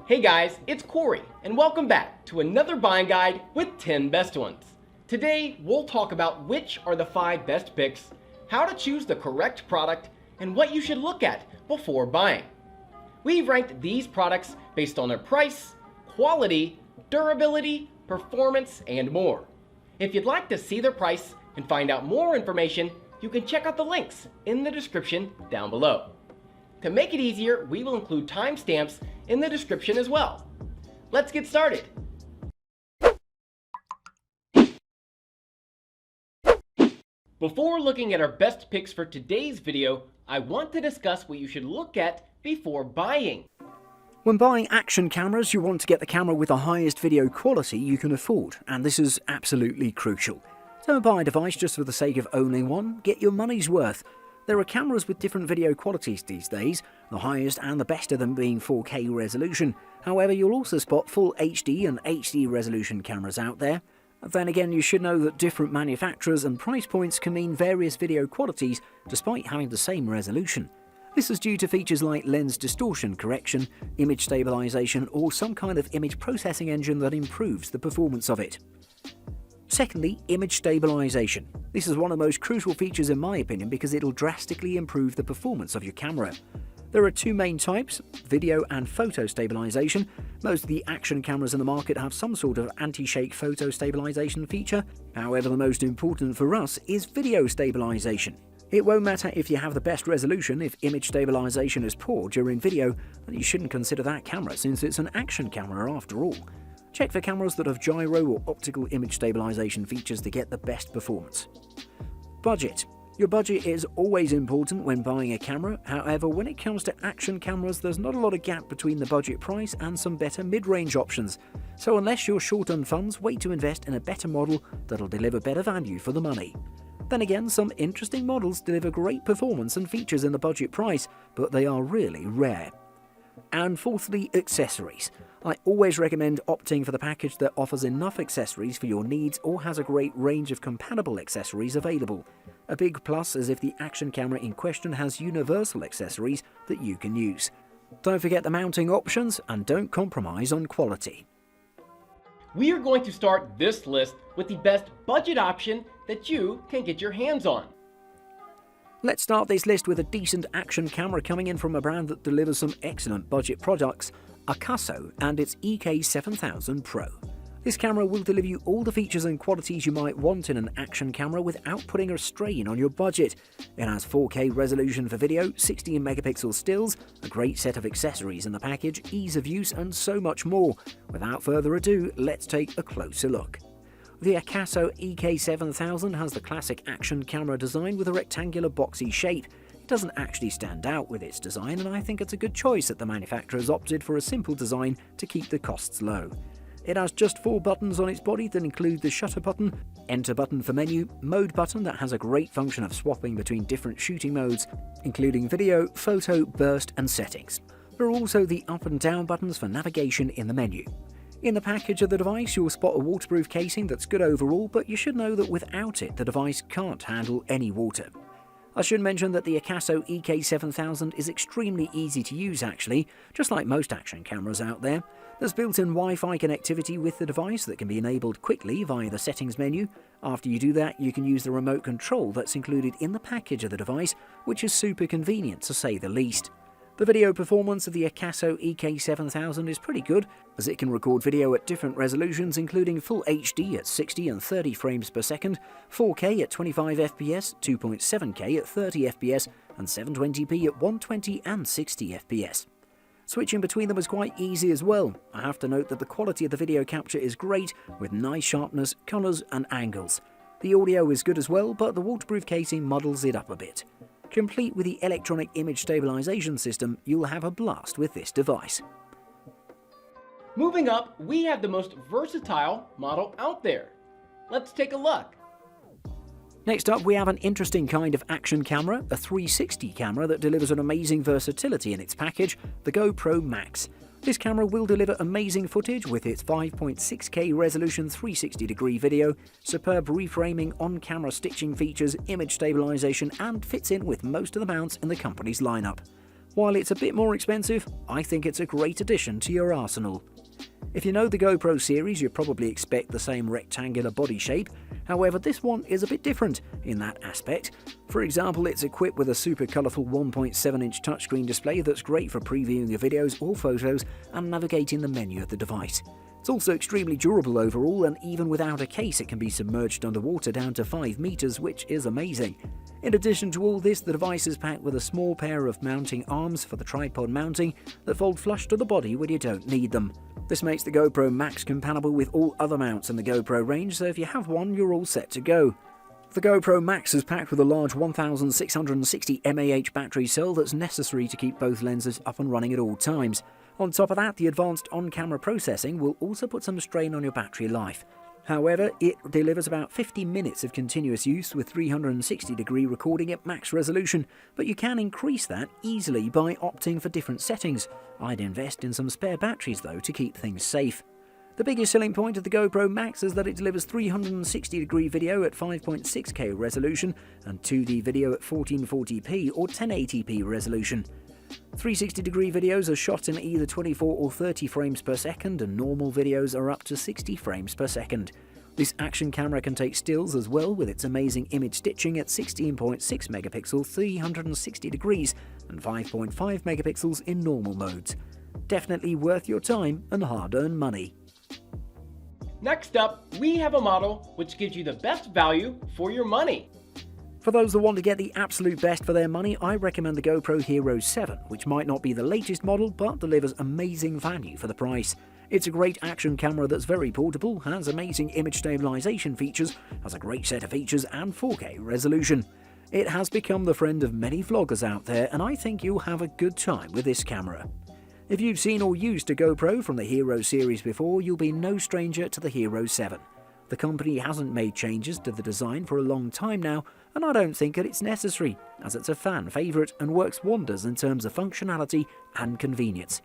Hey guys, it's Corey, and welcome back to another buying guide with 10 best ones. Today, we'll talk about which are the 5 best picks, how to choose the correct product, and what you should look at before buying. We've ranked these products based on their price, quality, durability, performance, and more. If you'd like to see their price and find out more information, you can check out the links in the description down below. To make it easier, we will include timestamps in the description as well. Let's get started. Before looking at our best picks for today's video, I want to discuss what you should look at before buying. When buying action cameras, you want to get the camera with the highest video quality you can afford, and this is absolutely crucial. Don't buy a device just for the sake of owning one, get your money's worth. There are cameras with different video qualities these days, the highest and the best of them being 4K resolution. However, you'll also spot full HD and HD resolution cameras out there. Then again, you should know that different manufacturers and price points can mean various video qualities despite having the same resolution. This is due to features like lens distortion correction, image stabilization, or some kind of image processing engine that improves the performance of it. Secondly, image stabilization. This is one of the most crucial features in my opinion because it'll drastically improve the performance of your camera. There are 2 main types, video and photo stabilization. Most of the action cameras in the market have some sort of anti-shake photo stabilization feature. However, the most important for us is video stabilization. It won't matter if you have the best resolution, if image stabilization is poor during video, then you shouldn't consider that camera since it's an action camera after all. Check for cameras that have gyro or optical image stabilization features to get the best performance. Budget. Your budget is always important when buying a camera, however when it comes to action cameras there's not a lot of gap between the budget price and some better mid-range options. So unless you're short on funds, wait to invest in a better model that'll deliver better value for the money. Then again, some interesting models deliver great performance and features in the budget price, but they are really rare. And fourthly, accessories. I always recommend opting for the package that offers enough accessories for your needs or has a great range of compatible accessories available. A big plus is if the action camera in question has universal accessories that you can use. Don't forget the mounting options and don't compromise on quality. We are going to start this list with the best budget option that you can get your hands on. Let's start this list with a decent action camera coming in from a brand that delivers some excellent budget products, Akaso and its EK7000 Pro. This camera will deliver you all the features and qualities you might want in an action camera without putting a strain on your budget. It has 4K resolution for video, 16 megapixel stills, a great set of accessories in the package, ease of use and so much more. Without further ado, let's take a closer look. The Akaso EK7000 has the classic action camera design with a rectangular boxy shape. It doesn't actually stand out with its design, and I think it's a good choice that the manufacturers opted for a simple design to keep the costs low. It has just 4 buttons on its body that include the shutter button, enter button for menu, mode button that has a great function of swapping between different shooting modes, including video, photo, burst and settings. There are also the up and down buttons for navigation in the menu. In the package of the device, you'll spot a waterproof casing that's good overall, but you should know that without it, the device can't handle any water. I should mention that the Akaso EK7000 is extremely easy to use actually, just like most action cameras out there. There's built-in Wi-Fi connectivity with the device that can be enabled quickly via the settings menu. After you do that, you can use the remote control that's included in the package of the device, which is super convenient to say the least. The video performance of the Akaso EK7000 is pretty good, as it can record video at different resolutions including Full HD at 60 and 30 frames per second, 4K at 25 FPS, 2.7K at 30 FPS, and 720p at 120 and 60 FPS. Switching between them is quite easy as well. I have to note that the quality of the video capture is great, with nice sharpness, colours and angles. The audio is good as well, but the waterproof casing muddles it up a bit. Complete with the electronic image stabilization system, you'll have a blast with this device. Moving up, we have the most versatile model out there. Let's take a look. Next up, we have an interesting kind of action camera, a 360 camera that delivers an amazing versatility in its package, the GoPro Max. This camera will deliver amazing footage with its 5.6K resolution 360-degree video, superb reframing, on-camera stitching features, image stabilization, and fits in with most of the mounts in the company's lineup. While it's a bit more expensive, I think it's a great addition to your arsenal. If you know the GoPro series, you probably expect the same rectangular body shape. However, this one is a bit different in that aspect. For example, it's equipped with a super colourful 1.7-inch touchscreen display that's great for previewing your videos or photos and navigating the menu of the device. It's also extremely durable overall, and even without a case it can be submerged underwater down to 5 meters, which is amazing. In addition to all this, the device is packed with a small pair of mounting arms for the tripod mounting that fold flush to the body when you don't need them. This makes the GoPro Max compatible with all other mounts in the GoPro range, so if you have one, you're all set to go. The GoPro Max is packed with a large 1660 mAh battery cell that's necessary to keep both lenses up and running at all times. On top of that, the advanced on-camera processing will also put some strain on your battery life. However, it delivers about 50 minutes of continuous use with 360-degree recording at max resolution, but you can increase that easily by opting for different settings. I'd invest in some spare batteries though to keep things safe. The biggest selling point of the GoPro Max is that it delivers 360-degree video at 5.6K resolution and 2D video at 1440p or 1080p resolution. 360-degree videos are shot in either 24 or 30 frames per second, and normal videos are up to 60 frames per second. This action camera can take stills as well, with its amazing image stitching at 16.6 megapixels 360 degrees and 5.5 megapixels in normal modes. Definitely worth your time and hard-earned money. Next up, we have a model which gives you the best value for your money. For those that want to get the absolute best for their money, I recommend the GoPro Hero 7, which might not be the latest model, but delivers amazing value for the price. It's a great action camera that's very portable, has amazing image stabilization features, has a great set of features and 4K resolution. It has become the friend of many vloggers out there, and I think you'll have a good time with this camera. If you've seen or used a GoPro from the Hero series before, you'll be no stranger to the Hero 7. The company hasn't made changes to the design for a long time now, and I don't think that it's necessary, as it's a fan favourite and works wonders in terms of functionality and convenience.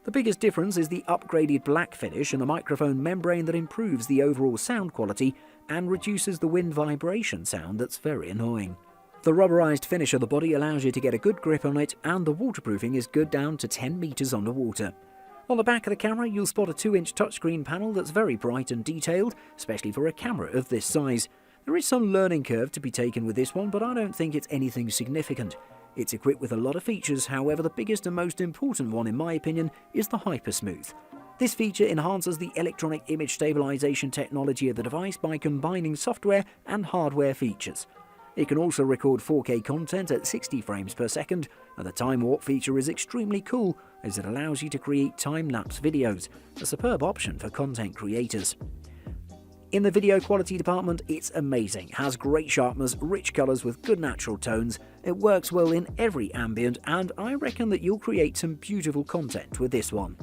The biggest difference is the upgraded black finish and a microphone membrane that improves the overall sound quality and reduces the wind vibration sound that's very annoying. The rubberized finish of the body allows you to get a good grip on it, and the waterproofing is good down to 10 meters underwater. On the back of the camera, you'll spot a 2-inch touchscreen panel that's very bright and detailed, especially for a camera of this size. There is some learning curve to be taken with this one, but I don't think it's anything significant. It's equipped with a lot of features, however the biggest and most important one in my opinion is the Hypersmooth. This feature enhances the electronic image stabilization technology of the device by combining software and hardware features. It can also record 4K content at 60 frames per second, and the time warp feature is extremely cool as it allows you to create time-lapse videos, a superb option for content creators. In the video quality department, it's amazing. It has great sharpness, rich colours with good natural tones, it works well in every ambient, and I reckon that you'll create some beautiful content with this one.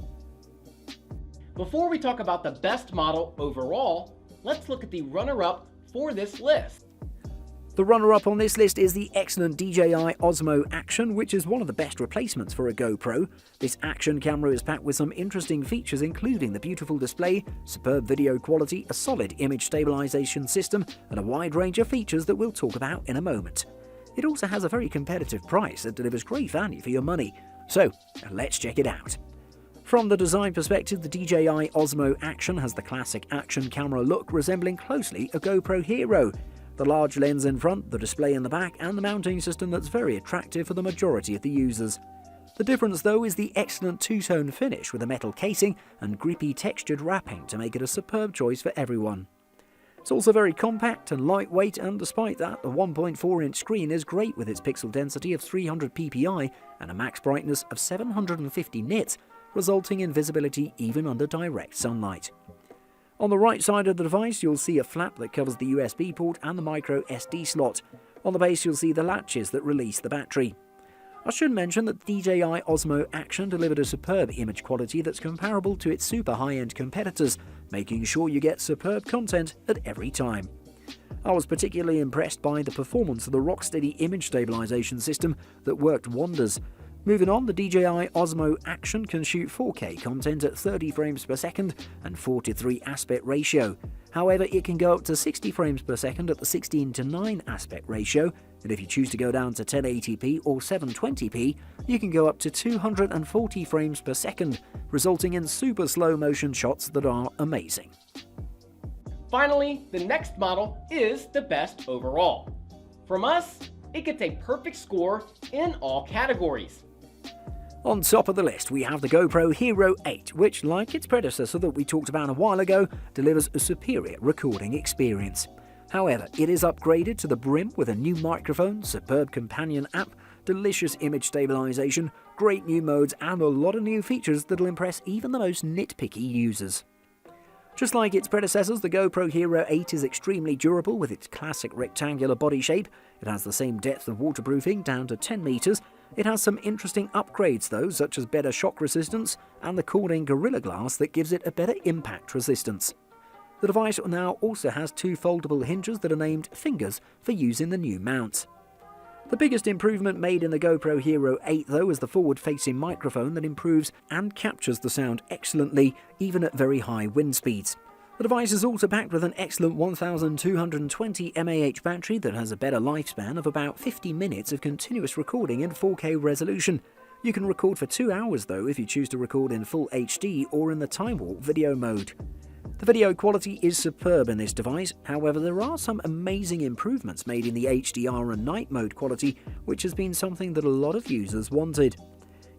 Before we talk about the best model overall, let's look at the runner-up for this list. The runner-up on this list is the excellent DJI Osmo Action, which is one of the best replacements for a GoPro. This action camera is packed with some interesting features, including the beautiful display, superb video quality, a solid image stabilization system, and a wide range of features that we'll talk about in a moment. It also has a very competitive price that delivers great value for your money. So, let's check it out. From the design perspective, the DJI Osmo Action has the classic action camera look, resembling closely a GoPro Hero. The large lens in front, the display in the back, and the mounting system that's very attractive for the majority of the users. The difference though is the excellent two-tone finish with a metal casing and grippy textured wrapping to make it a superb choice for everyone. It's also very compact and lightweight, and despite that, the 1.4-inch screen is great with its pixel density of 300 ppi and a max brightness of 750 nits, resulting in visibility even under direct sunlight. On the right side of the device, you'll see a flap that covers the USB port and the micro SD slot. On the base, you'll see the latches that release the battery. I should mention that the DJI Osmo Action delivered a superb image quality that's comparable to its super high-end competitors, making sure you get superb content at every time. I was particularly impressed by the performance of the rock-steady image stabilization system that worked wonders. Moving on, the DJI Osmo Action can shoot 4K content at 30 frames per second and 4:3 aspect ratio. However, it can go up to 60 frames per second at the 16:9 aspect ratio And if you choose to go down to 1080p or 720p, you can go up to 240 frames per second, resulting in super slow motion shots that are amazing. Finally, the next model is the best overall. From us, it gets a perfect score in all categories. On top of the list, we have the GoPro Hero 8, which, like its predecessor that we talked about a while ago, delivers a superior recording experience. However, it is upgraded to the brim with a new microphone, superb companion app, delicious image stabilization, great new modes, and a lot of new features that'll impress even the most nitpicky users. Just like its predecessors, the GoPro Hero 8 is extremely durable with its classic rectangular body shape. It has the same depth of waterproofing, down to 10 meters. It has some interesting upgrades though, such as better shock resistance and the Corning Gorilla Glass that gives it a better impact resistance. The device now also has two foldable hinges that are named fingers for using the new mount. The biggest improvement made in the GoPro Hero 8 though is the forward-facing microphone that improves and captures the sound excellently, even at very high wind speeds. The device is also packed with an excellent 1220 mAh battery that has a better lifespan of about 50 minutes of continuous recording in 4K resolution. You can record for 2 hours though if you choose to record in full HD or in the time warp video mode. The video quality is superb in this device, however there are some amazing improvements made in the HDR and night mode quality, which has been something that a lot of users wanted.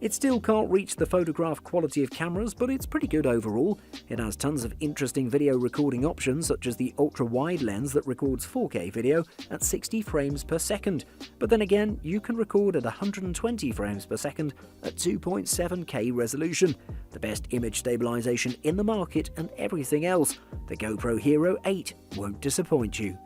It still can't reach the photograph quality of cameras, but it's pretty good overall. It has tons of interesting video recording options, such as the ultra-wide lens that records 4K video at 60 frames per second. But then again, you can record at 120 frames per second at 2.7K resolution. The best image stabilization in the market and everything else. The GoPro Hero 8 won't disappoint you.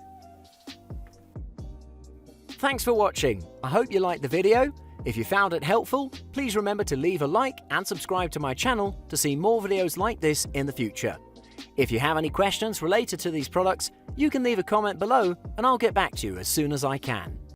Thanks for watching. I hope you liked the video. If you found it helpful, please remember to leave a like and subscribe to my channel to see more videos like this in the future. If you have any questions related to these products, you can leave a comment below and I'll get back to you as soon as I can.